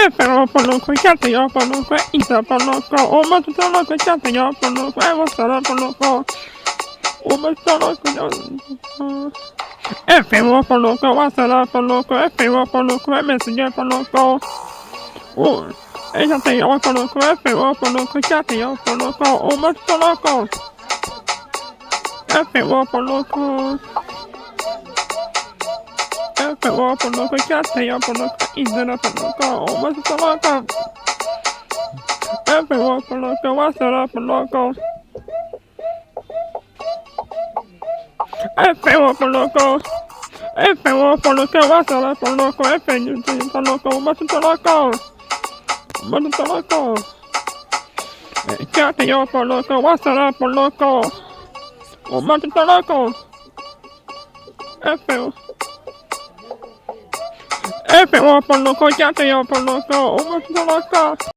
F por loco, quédate yo por loco, Isa por loco, Uma tú por loco, quédate yo por loco, Evo solo por loco, Uma solo por loco, F por loco, WhatsApp por loco, F por loco, Messenger por loco, ella te llama por loco, F por loco, quédate yo por loco, Uma por loco, F por loco. Pegó por loco, ya te yo por loco, y de la por loco, o más por loco. Pegó por loco, va a ser por loco. Pegó por loco. Pegó por loco, va a ser por loco. Pegó por loco, va a ser por loco. Va a ser por loco. Ya te yo por loco, va a ser por loco. O más por loco. Pegó por loco, ya te yo por loco, o más por loco.